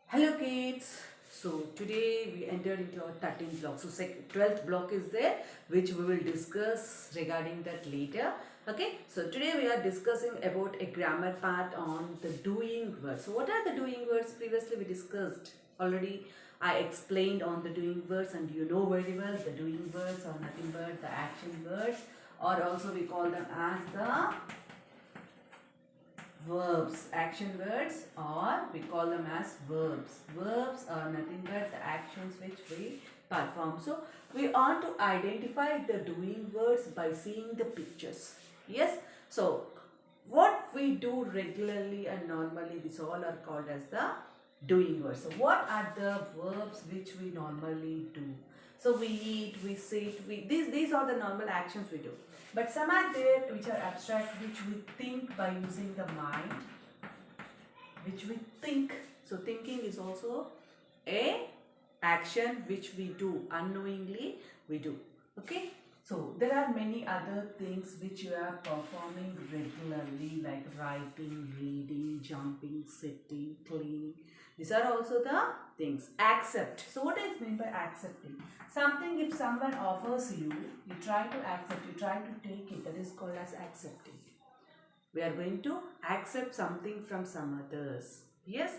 Hello kids. So today we entered into our 13th block. So 12th block is there, which we will discuss regarding that later. Okay. So today we are discussing about a grammar part on the doing words. So what are the doing words? Previously we discussed already. I explained on the doing words, and you know very well the doing words are nothing but the action words, or also we call them as the verbs, action words, or we call them as verbs. Verbs are nothing but the actions which we perform. So we want to identify the doing words by seeing the pictures. Yes. So what we do regularly and normally, these all are called as the doing words. So what are the verbs which we normally do? So we eat, we sit, these are the normal actions we do. But some are there which are abstract, which we think by using the mind, which we think. So thinking is also a action which we do unknowingly, we do. Okay. So there are many other things which you are performing regularly, like writing, reading, jumping, sitting, cleaning. These are also the things. Accept. So what is meant by accepting? Something, if someone offers you, you try to accept, you try to take it. That is called as accepting. We are going to accept something from some others. Yes.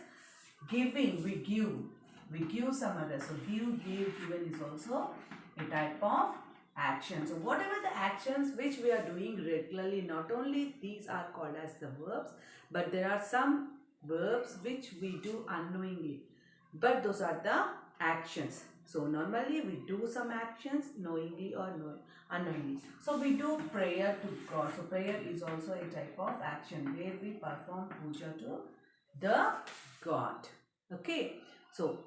Giving, we give some others. So give, gave, given is also a type of action. So whatever the actions which we are doing regularly, not only these are called as the verbs, but there are some verbs which we do unknowingly, but those are the actions. So normally we do some actions knowingly or unknowingly. So we do prayer to God. So prayer is also a type of action where we perform puja to the God. Okay. So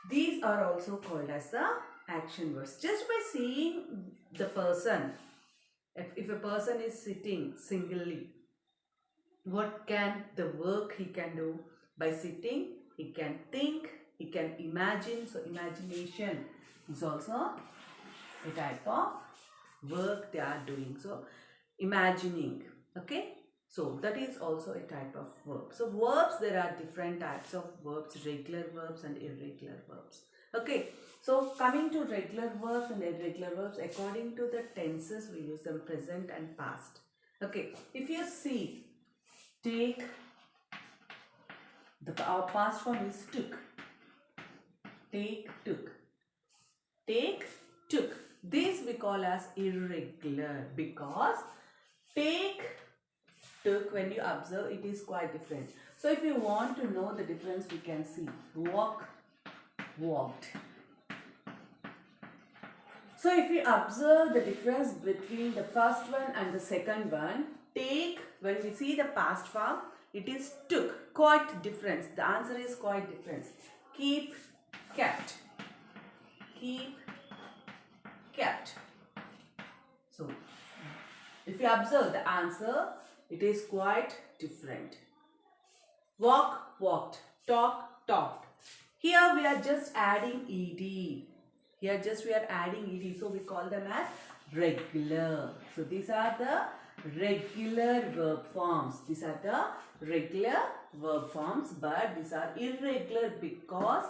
these are also called as the action words. Just by seeing the person, if a person is sitting singly, what can the work he can do? By sitting, he can think, he can imagine. So imagination is also a type of work they are doing. So imagining. Okay. So that is also a type of verb. So verbs, there are different types of verbs, regular verbs and irregular verbs. Okay. So coming to regular verbs and irregular verbs, according to the tenses, we use them present and past. Okay. If you see, take, our past form is took. Take, took. Take, took. This we call as irregular because take, took, when you observe, it is quite different. So if you want to know the difference, we can see walk, walked. So if you observe the difference between the first one and the second one, take, when we see the past form, it is took. Quite difference. The answer is quite different. Keep, kept. Keep, kept. So if you observe the answer, it is quite different. Walk, walked. Talk, talked. Here we are just adding ed. Here just we are adding ed. So we call them as regular. So these are the regular verb forms. These are the regular verb forms, but these are irregular because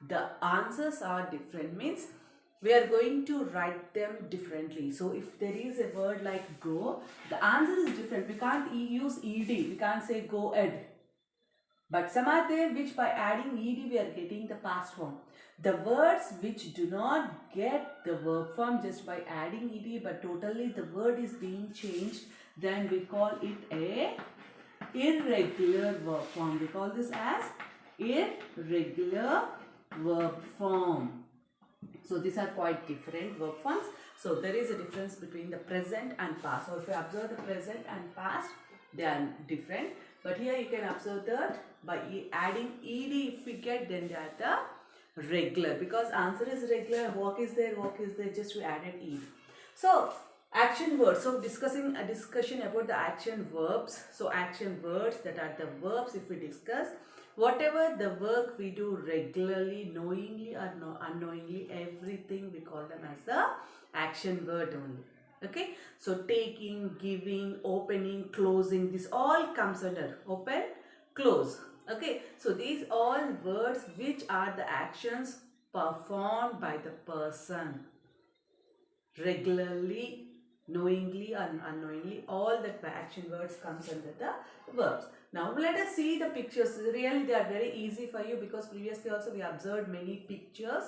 the answers are different. Means we are going to write them differently. So if there is a word like go, the answer is different. We can't use ed. We can't say go ed. But some are there which by adding ed we are getting the past form. The words which do not get the verb form just by adding ed, but totally the word is being changed, then we call it a irregular verb form. We call this as irregular verb form. So these are quite different verb forms. So there is a difference between the present and past. So if you observe the present and past, they are different. But here you can observe that by adding ed, if we get, then they are the regular. Because answer is regular, walk is there, just we added ed. So action words. So discussing a discussion about the action verbs. So action words, that are the verbs if we discuss. Whatever the work we do regularly, knowingly or unknowingly, everything we call them as the action word only. Okay. So taking, giving, opening, closing, this all comes under open, close. Okay, so these all words which are the actions performed by the person regularly, knowingly and unknowingly. All the action words comes under the verbs. Now let us see the pictures. Really they are very easy for you because previously also we observed many pictures.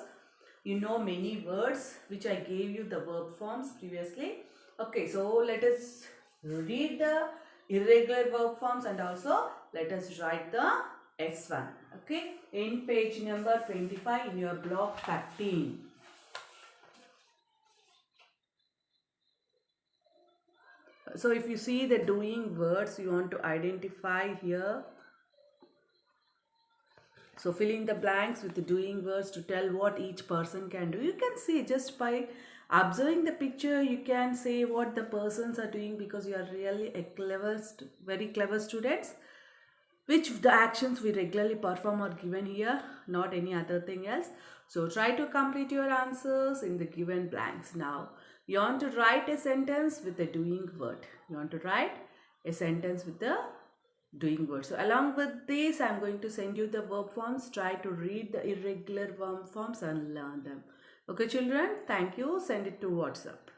You know many words which I gave you the verb forms previously. Okay, so let us read the irregular verb forms and also let us write the S1. Okay, in page number 25 in your block 13. So if you see the doing words, you want to identify here. So fill in the blanks with the doing words to tell what each person can do. You can see just by observing the picture, you can say what the persons are doing because you are really a clever, very clever students. Which the actions we regularly perform are given here, not any other thing else. So try to complete your answers in the given blanks. Now you want to write a sentence with the doing word. You want to write a sentence with the doing word. So along with this, I'm going to send you the verb forms. Try to read the irregular verb forms and learn them. Okay children, thank you. Send it to WhatsApp.